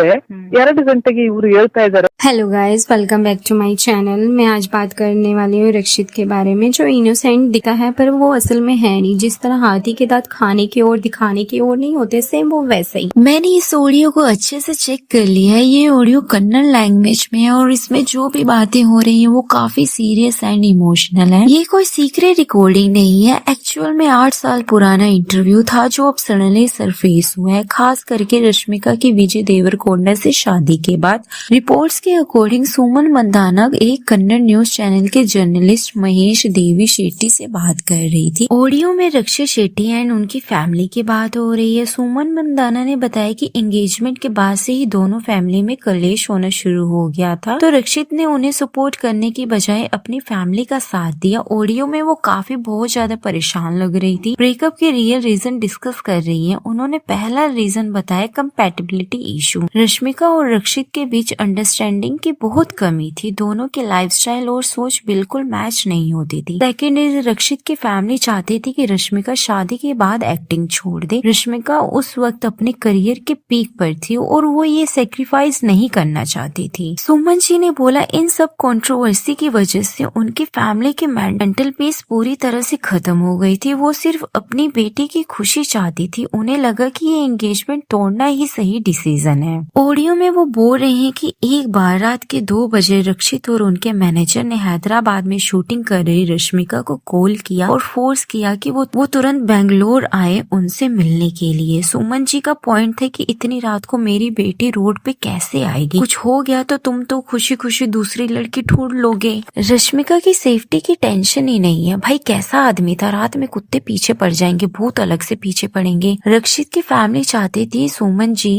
2 ಗಂಟೆಗೆ ಇವರು ಹೇಳ್ತಾ ಇದ್ದಾರೆ। Hello guys, welcome back to my channel. मैं आज बात करने वाली हूँ रक्षित के बारे में, जो इनोसेंट दिखा है पर वो असल में है नहीं। जिस तरह हाथी के दांत खाने की ओर दिखाने की ओर नहीं होते, सेम वो वैसे ही। मैंने इस ऑडियो को अच्छे से चेक कर लिया है। ये ऑडियो कन्नड़ लैंग्वेज में है और इसमें जो भी बातें हो रही है वो काफी सीरियस एंड इमोशनल है। ये कोई सीक्रेट रिकॉर्डिंग नहीं है। एक्चुअल में 8 साल पुराना इंटरव्यू था जो अब सडनली सरफेस हुआ है, खास करके रश्मिका की विजय देवरकोंडा से शादी के बाद। रिपोर्ट्स के अकॉर्डिंग सुमन मंदाना एक कन्नड़ न्यूज चैनल के जर्नलिस्ट महेश देवी शेट्टी से बात कर रही थी। ऑडियो में रक्षित शेट्टी एंड उनकी फैमिली की बात हो रही है। सुमन मंदाना ने बताया कि एंगेजमेंट के बाद से ही दोनों फैमिली में कलेश होना शुरू हो गया था, तो रक्षित ने उन्हें सपोर्ट करने की बजाय अपनी फैमिली का साथ दिया। ऑडियो में वो काफी बहुत ज्यादा परेशान लग रही थी। ब्रेकअप के रियल रीजन डिस्कस कर रही है। उन्होंने पहला रीजन बताया कंपैटिबिलिटी इशू। रश्मिका और रक्षित के बीच अंडरस्टैंडिंग की बहुत कमी थी। दोनों के लाइफस्टाइल और सोच बिल्कुल मैच नहीं होती थी। सेकेंड इज, रक्षित की फैमिली चाहती थी कि रश्मिका शादी के बाद एक्टिंग छोड़ दे। रश्मिका उस वक्त अपने करियर के पीक पर थी और वो ये सेक्रीफाइस नहीं करना चाहती थी। सुमन जी ने बोला, इन सब कंट्रोवर्सी की वजह से उनकी फैमिली की मेंटल पीस पूरी तरह से खत्म हो गई थी। वो सिर्फ अपनी बेटी की खुशी चाहती थी। उन्हें लगा कि ये एंगेजमेंट तोड़ना ही सही डिसीजन है। ऑडियो में वो बोल रहे हैं कि एक बार रात के 2 बजे रक्षित और उनके मैनेजर ने हैदराबाद में शूटिंग कर रही रश्मिका को कॉल किया और फोर्स किया कि वो तुरंत बेंगलोर आए उनसे मिलने के लिए। सुमन जी का पॉइंट था कि इतनी रात को मेरी बेटी रोड पे कैसे आएगी, कुछ हो गया तो तुम तो खुशी खुशी दूसरी लड़की ढूंढ लोगे। रश्मिका की सेफ्टी की टेंशन ही नहीं है। भाई कैसा आदमी था, रात में कुत्ते पीछे पड़ जाएंगे, भूत अलग से पीछे पड़ेंगे। रक्षित की फैमिली चाहती थी सुमन जी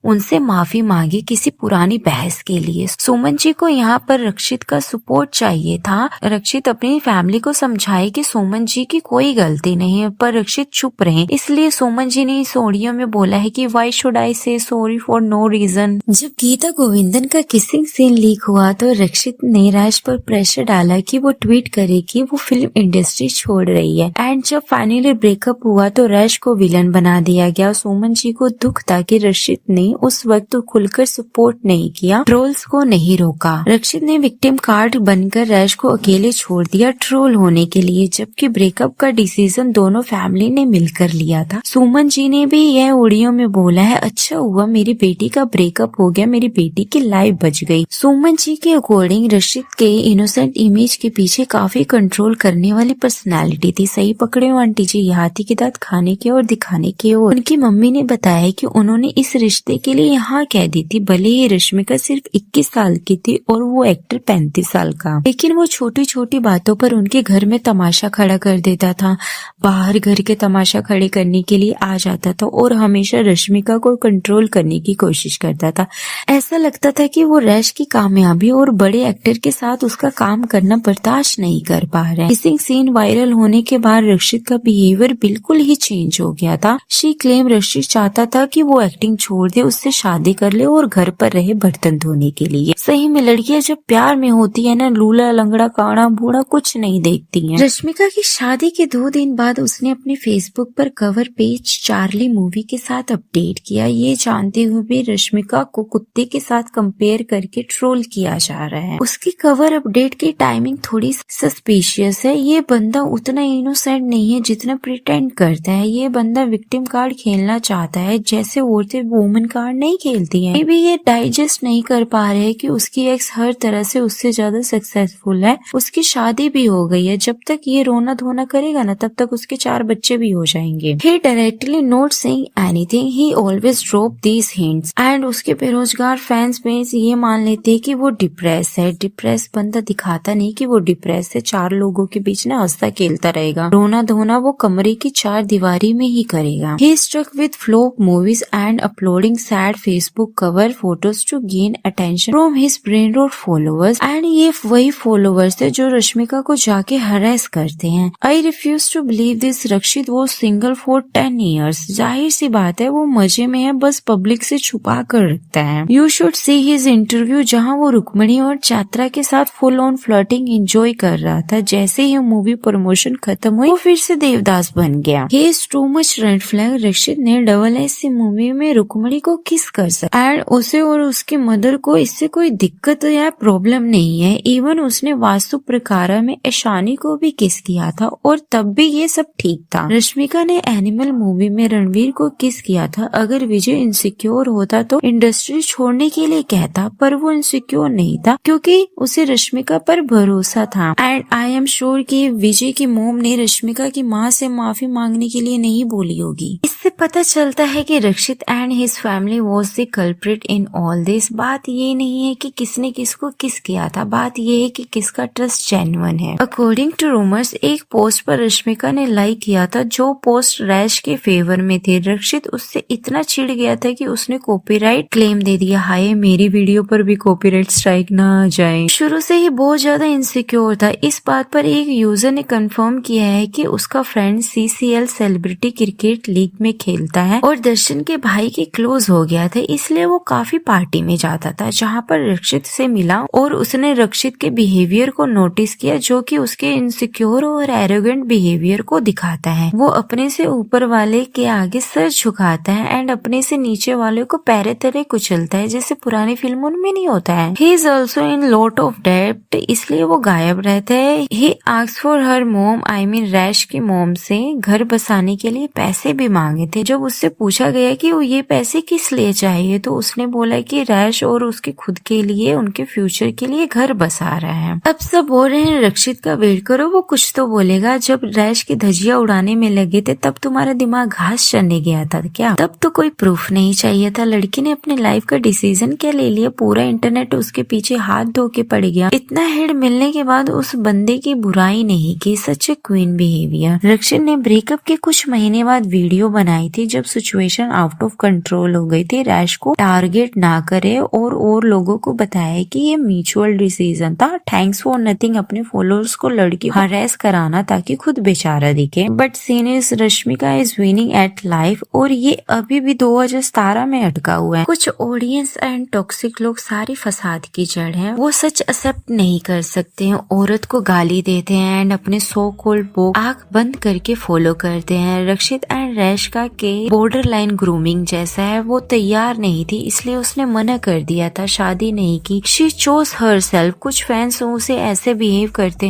उनसे माफी मांगे किसी पुरानी बहस के लिए। सुमन जी को यहाँ पर रक्षित का सपोर्ट चाहिए था। रक्षित अपनी फैमिली को समझाए कि सुमन जी की कोई गलती नहीं है, पर रक्षित चुप रहे। इसलिए सुमन जी ने इस ऑडियो में बोला है कि व्हाई शुड आई से सॉरी फॉर नो रीजन। जब गीता गोविंदन का किसिंग सीन लीक हुआ तो रक्षित ने राज पर प्रेशर डाला कि वो ट्वीट करे कि वो फिल्म इंडस्ट्री छोड़ रही है। एंड जब फाइनली ब्रेकअप हुआ तो राज को विलन बना दिया गया। सुमन जी को दुख था कि रक्षित ने उस वक्त तो खुलकर सपोर्ट नहीं किया, ट्रोल्स को नहीं रोका। रक्षित ने विक्टिम कार्ड बनकर रैश को अकेले छोड़ दिया ट्रोल होने के लिए, जबकि ब्रेकअप का डिसीजन दोनों फैमिली ने मिलकर लिया था। सुमन जी ने भी यह ऑडियो में बोला है, अच्छा हुआ मेरी बेटी का ब्रेकअप हो गया, मेरी बेटी की लाइफ बच गई। सुमन जी के अकॉर्डिंग रक्षित के इनोसेंट इमेज के पीछे काफी कंट्रोल करने वाली पर्सनैलिटी थी। सही पकड़े हो आंटी जी, हाथी के दांत खाने के और दिखाने के और। उनकी मम्मी ने बताया कि उन्होंने इस रिश्ते के लिए यहाँ कह दी थी, भले ही रश्मिका सिर्फ 21 साल की थी और वो एक्टर 35 साल का, लेकिन वो छोटी छोटी बातों पर उनके घर में तमाशा खड़ा कर देता था। बाहर घर के तमाशा खड़े करने के लिए आ जाता था और हमेशा रश्मिका को कंट्रोल करने की कोशिश करता था। ऐसा लगता था कि वो रैश की कामयाबी और बड़े एक्टर के साथ उसका काम करना बर्दाश्त नहीं कर पा रहे। किसिंग सीन वायरल होने के बाद रक्षित का बिहेवियर बिल्कुल ही चेंज हो गया था। शी क्लेम रक्षित चाहता था कि वो एक्टिंग छोड़ दे, उससे शादी कर ले और घर पर रहे बर्तन धोने के लिए। सही में लड़कियां जब प्यार में होती है ना, लूला लंगड़ा काड़ा बूढ़ा कुछ नहीं देखती हैं। रश्मिका की शादी के 2 दिन बाद उसने अपने फेसबुक पर कवर पेज चार्ली मूवी के साथ अपडेट किया। ये जानते हुए भी रश्मिका को कुत्ते के साथ कंपेयर करके ट्रोल किया जा रहा है। उसकी कवर अपडेट की टाइमिंग थोड़ी सस्पिशियस है। ये बंदा उतना इनोसेंट नहीं है जितना प्रिटेंड करता है। ये बंदा विक्टिम कार्ड खेलना चाहता है, जैसे औरतें वुमन कार्ड नहीं खेलती हैं। भी ये डाइजेस्ट नहीं कर पा रहे कि उसकी एक्स हर तरह से उससे ज्यादा सक्सेसफुल है। उसकी शादी भी हो गई है। जब तक ये रोना धोना करेगा ना, तब तक उसके 4 बच्चे भी हो जाएंगे। He directly not saying anything, he always drop these hints। And उसके बेरोजगार फैंस में ये मान लेते हैं कि वो डिप्रेस है। डिप्रेस बंदा दिखाता नहीं कि वो डिप्रेस है। 4 लोगों के बीच ना हंसता खेलता रहेगा। रोना धोना वो कमरे की 4 दीवारी में ही करेगा। He struck with flop movies and uploading sad Facebook cover photos to gain attention from his brain rot followers। And ये वही फॉलोवर्स है जो रश्मिका को जाके हरेस करते हैं। I refuse to believe this। रक्षित वो सिंगल फॉर 10 years। जाहिर सी बात है वो मजे में है, बस पब्लिक से छुपा कर रखता है। You should see his interview जहाँ वो रुक्मणी और चात्रा के साथ फुल ऑन फ्लर्टिंग एंजॉय कर रहा था। जैसे ही मूवी प्रमोशन खत्म हुई वो फिर से देवदास बन गया। He is too much red flag. Rakshit ने डबल एस मूवी में रुक्मणी को किस कर सकता एंड उसे और उसकी मदर को इससे कोई दिक्कत या प्रॉब्लम नहीं है। इवन उसने वास्तु प्रकारा में ईशानी को भी किस किया था और तब भी ये सब ठीक था। रश्मिका ने एनिमल मूवी में रणवीर को किस किया था। अगर विजय इनसिक्योर होता तो इंडस्ट्री छोड़ने के लिए कहता, पर वो इनसिक्योर नहीं था क्योंकि उसे रश्मिका पर भरोसा था। एंड आई एम श्योर कि विजय की मोम ने रश्मिका की माँ से माफी मांगने के लिए नहीं बोली होगी। इससे पता चलता है कि Rakshit and his family was the culprit in all this. बात ये नहीं है कि किसने किसको किस किया था, बात ये है कि किसका ट्रस्ट जेन्युइन है। अकॉर्डिंग टू रूमर्स एक पोस्ट पर रश्मिका ने लाइक किया था जो पोस्ट रैश के फेवर में थे। रक्षित उससे इतना चिढ़ गया था कि उसने कॉपीराइट क्लेम दे दिया। हाय मेरी वीडियो पर भी कॉपीराइट स्ट्राइक ना आ जाए। शुरू से ही बहुत ज्यादा इनसिक्योर था। इस बात पर एक यूजर ने कंफर्म किया है कि उसका friend CCL celebrity cricket league में खेलता है और दर्शन के भाई के क्लोज हो गया था, इसलिए वो काफी पार्टी में जाता था जहाँ पर रक्षित से मिला और उसने रक्षित के बिहेवियर को नोटिस किया जो कि उसके इनसिक्योर और एरोगेंट बिहेवियर को दिखाता है। वो अपने से ऊपर वाले के आगे सर झुकाता है एंड अपने से नीचे वाले को पैरे तले कुचलता है जैसे पुरानी फिल्मों में नहीं होता है। He is also in lot of डेब्ट, इसलिए वो गायब रहता है। ही आस्क्ड फॉर हर मोम, आई मीन रैश की मोम से घर बसाने के लिए पैसे भी मांगे थे। जब उससे पूछा गया कि वो ये पैसे किस लिए चाहिए तो उसने बोला कि रैश और उसके खुद के लिए, उनके फ्यूचर के लिए घर बसा रहा है। अब सब बोल रहे हैं रक्षित का वेट करो, वो कुछ तो बोलेगा। जब रैश की धजिया उड़ाने में लगे थे तब तुम्हारा दिमाग घास चढ़ने गया था क्या? तब तो कोई प्रूफ नहीं चाहिए था। लड़की ने अपने लाइफ का डिसीजन क्या ले लिया, पूरा इंटरनेट उसके पीछे हाथ धो के पड़ गया। इतना हेड मिलने के बाद उस बंदे की बुराई नहीं की। सच ए क्वीन बिहेवियर। रक्षित ने ब्रेकअप के कुछ महीने बाद वीडियो बनाई थी जब सिचुएशन आउट ऑफ कंट्रोल हो गई थी। रैश को टारगेट ना करे और लोगों को बताया कि ये म्यूचुअल डिसीजन था। थैंक्स फॉर नथिंग अपने फॉलोअर्स को लड़की हरेस कराना ताकि खुद बेचारा दिखे। But scene is Rashmika is winning at life और ये अभी भी 2017 में अटका हुआ है। कुछ ऑडियंस एंड टॉक्सिक लोग सारी फसाद की जड़ हैं। वो सच एक्सेप्ट नहीं कर सकते हैं, औरत को गाली देते हैं एंड अपने सो कॉल्ड बोक आंख बंद करके फॉलो करते हैं। रक्षित एंड रैश का के बॉर्डर लाइन ग्रूमिंग जैसा है। वो तैयार नहीं थी इसलिए उसने मना कर दिया था, शादी नहीं की। She chose herself. कुछ फैंस उसे ऐसे बिहेव करते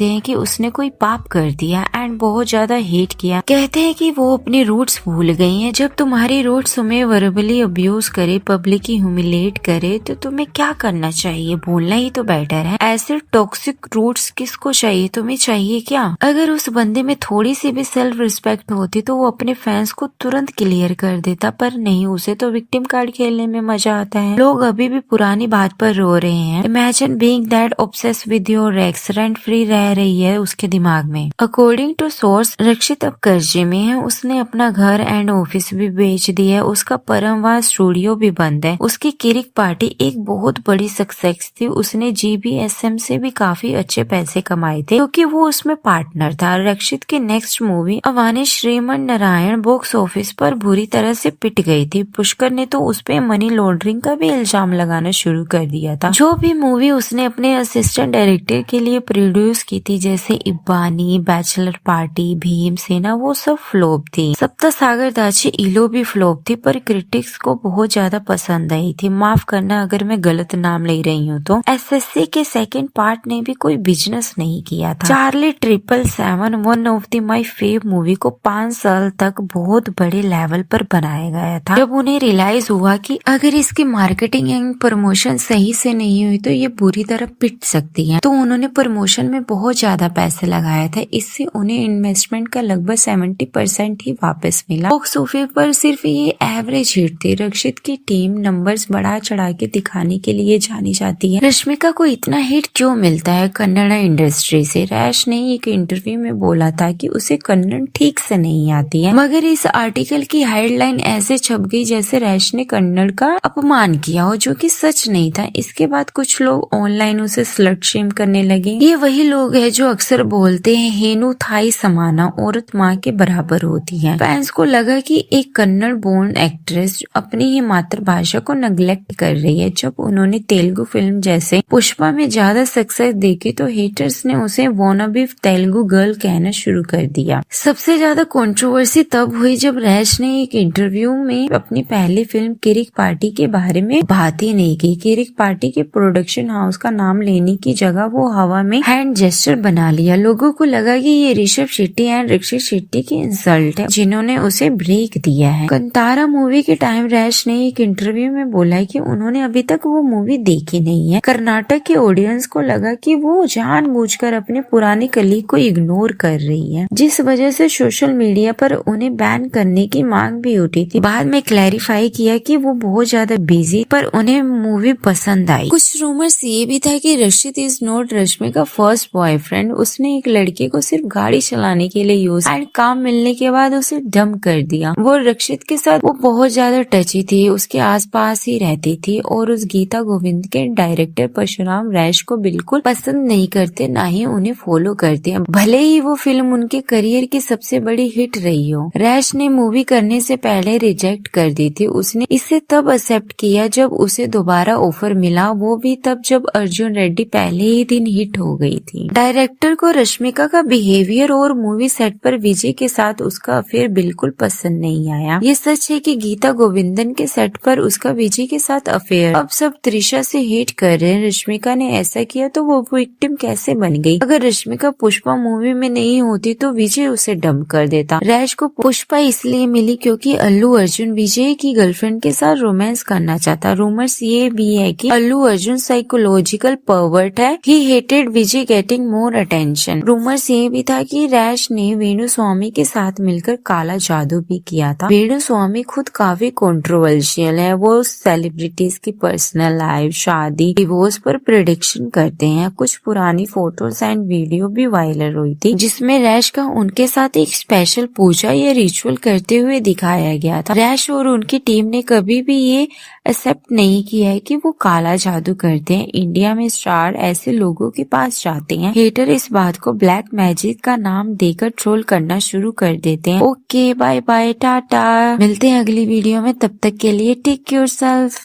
हैं कि उसने कोई पाप कर दिया एंड बहुत ज्यादा हेट किया। कहते हैं कि वो अपने रूट्स भूल गई हैं। जब तुम्हारी रूट्स तुम्हें वर्बली अब्यूज करे, पब्लिकली ह्यूमिलेट करे तो तुम्हें क्या करना चाहिए? भूलना ही तो बेटर है। ऐसे टॉक्सिक रूट्स किसको चाहिए? तुम्हें चाहिए क्या? अगर उस बंदे में थोड़ी सी भी सेल्फ रिस्पेक्ट होती तो वो अपने फैंस को तुरंत क्लियर कर देता, पर नहीं। उसे तो विक्टिम कार्ड खेलने में मजा आता है। लोग अभी भी पुरानी बात पर रो रहे हैं। Imagine being that obsess with your x. Rent free रह रही है उसके दिमाग में। अकॉर्डिंग टू सोर्स रक्षित अब कर्जे में है। उसने अपना घर एंड ऑफिस भी बेच दिया है। उसका परमवार स्टूडियो भी बंद है। उसकी किरिक पार्टी एक बहुत बड़ी सक्सेस थी। उसने GBSM से भी काफी अच्छे पैसे कमाए थे क्योंकि वो उसमें पार्टनर था। रक्षित की next movie Avani Shriman Narayan box office पर बुरी तरह से पिट गई थी। पुष्कर ने तो उस पे मनी लॉन्ड्रिंग का भी इल्जाम लगाना शुरू कर दिया था। जो भी मूवी उसने अपने असिस्टेंट डायरेक्टर के लिए प्रोड्यूस की थी जैसे इब्बानी, बैचलर पार्टी, भीमसेना, वो सब फ्लॉप थी। सप्तसागर दाची इलो भी फ्लॉप थी पर क्रिटिक्स को बहुत ज्यादा पसंद आई थी। माफ करना अगर मैं गलत नाम ले रही हूँ तो। SSC के सेकंड पार्ट ने भी कोई बिजनेस नहीं किया था। Charlie 777 one of the my fave movie को 5 साल तक बहुत बड़े लेवल पर बनाया गया था। जब उन्हें रियलाइज हुआ कि अगर इसकी मार्केटिंग एंड प्रमोशन सही से नहीं हुई तो ये बुरी तरह पिट सकती है, तो उन्होंने प्रमोशन में बहुत ज्यादा पैसे लगाया था। इससे उन्हें इन्वेस्टमेंट का लगभग 70% ही वापस मिला। बॉक्स ऑफिस पर सिर्फ ये एवरेज हिट थी। रक्षित की टीम नंबर्स बढ़ा चढ़ा के दिखाने के लिए जानी जाती है। रश्मिका को इतना हिट क्यों मिलता है कन्नड़ इंडस्ट्री से? रैश ने एक इंटरव्यू में बोला था कि उसे कन्नड़ ठीक से नहीं आती है, मगर इस आर्टिकल की हेडलाइन ऐसे छप गई जैसे रैश ने कन्नड़ का अपमान किया हो, जो कि सच नहीं था। इसके बाद कुछ लोग ऑनलाइन उसे स्लट शेम करने लगे। ये वही लोग हैं जो अक्सर बोलते हैं हेनु थाई समाना, औरत माँ के बराबर होती है। फैंस को लगा कि एक कन्नड़ बोर्न एक्ट्रेस अपनी ही मातृभाषा को नेग्लेक्ट कर रही है। जब उन्होंने तेलुगु फिल्म जैसे पुष्पा में ज्यादा सक्सेस देखी तो हेटर्स ने उसे वॉनाबी तेलुगु गर्ल कहना शुरू कर दिया। सबसे ज्यादा कंट्रोवर्सी तब हुई जब रैश ने एक इंटरव्यू में अपनी पहली फिल्म किरिक पार्टी के बारे में बात ही नहीं की। किरिक पार्टी के प्रोडक्शन हाउस का नाम लेने की जगह वो हवा में हैंड जेस्चर बना लिया। लोगों को लगा कि ये ऋषभ शेट्टी एंड रक्षित शेट्टी की इंसल्ट है जिन्होंने उसे ब्रेक दिया है। कंतारा मूवी के टाइम रैश ने एक इंटरव्यू में बोला है कि उन्होंने अभी तक वो मूवी देखी नहीं है। कर्नाटक के ऑडियंस को लगा कि वो जानबूझकर अपने पुराने कलीग को इग्नोर कर रही है, जिस वजह से सोशल मीडिया पर उन्हें बैन करने की मांग भी उठी थी। बाद में क्लैरिफाई किया कि वो बहुत ज्यादा बिजी, पर उन्हें मूवी पसंद आई। कुछ रूमर्स ये भी था कि रक्षित इज नॉट रश्मि का फर्स्ट बॉयफ्रेंड। उसने एक लड़के को सिर्फ गाड़ी चलाने के लिए यूज एंड काम मिलने के बाद उसे डंप कर दिया। वो रक्षित के साथ वो बहुत ज्यादा टची थी, उसके आसपास ही रहती थी और उस गीता गोविंद के डायरेक्टर परशुराम रैश को बिल्कुल पसंद नहीं करते, ना ही उन्हें फॉलो करते, भले ही वो फिल्म उनके करियर की सबसे बड़ी हिट रही हो। रैश ने मूवी करने से पहले रिजेक्ट कर दी थी। उसने इसे तब एक्सेप्ट किया जब उसे दोबारा ऑफर मिला, वो भी तब जब अर्जुन रेड्डी पहले ही दिन हिट हो गई थी। डायरेक्टर को रश्मिका का बिहेवियर और मूवी सेट पर विजय के साथ उसका अफेयर बिल्कुल पसंद नहीं आया। ये सच है कि गीता गोविंदन के सेट पर उसका विजय के साथ अफेयर। अब सब त्रिशा से हेट कर रहे हैं, रश्मिका ने ऐसा किया तो वो विक्टिम कैसे बन गई। अगर रश्मिका पुष्पा मूवी में नहीं होती तो विजय उसे डंप कर देता। रैश को पुष्पा इसलिए मिली क्योंकि अल्लू अर्जुन विजय की गर्लफ्रेंड के साथ रोमांस करना चाहता। रूमर्स ये भी है कि अल्लू अर्जुन साइकोलॉजिकल परवर्ट है। ही हेटेड विजय गेटिंग मोर अटेंशन। रूमर्स ये भी था कि रैश ने वेणु स्वामी के साथ मिलकर काला जादू भी किया था। वेणु स्वामी खुद काफी कंट्रोवर्शियल है। वो सेलिब्रिटीज की पर्सनल लाइफ, शादी, डिवोर्स पर प्रेडिक्शन करते हैं। कुछ पुरानी फोटोज एंड वीडियो भी वायरल हुई थी जिसमें रैश का उनके साथ एक स्पेशल पूजा या रिचुअल करते हुए दिखाया गया था। रैश और उनकी टीम ने कभी भी ये एक्सेप्ट नहीं किया है कि वो काला जादू करते हैं। इंडिया में स्टार ऐसे लोगों के पास जाते हैं। हेटर इस बात को ब्लैक मैजिक का नाम देकर ट्रोल करना शुरू कर देते हैं। Okay, bye bye, tata. मिलते हैं अगली वीडियो में, तब तक के लिए टेक योरसेल्फ।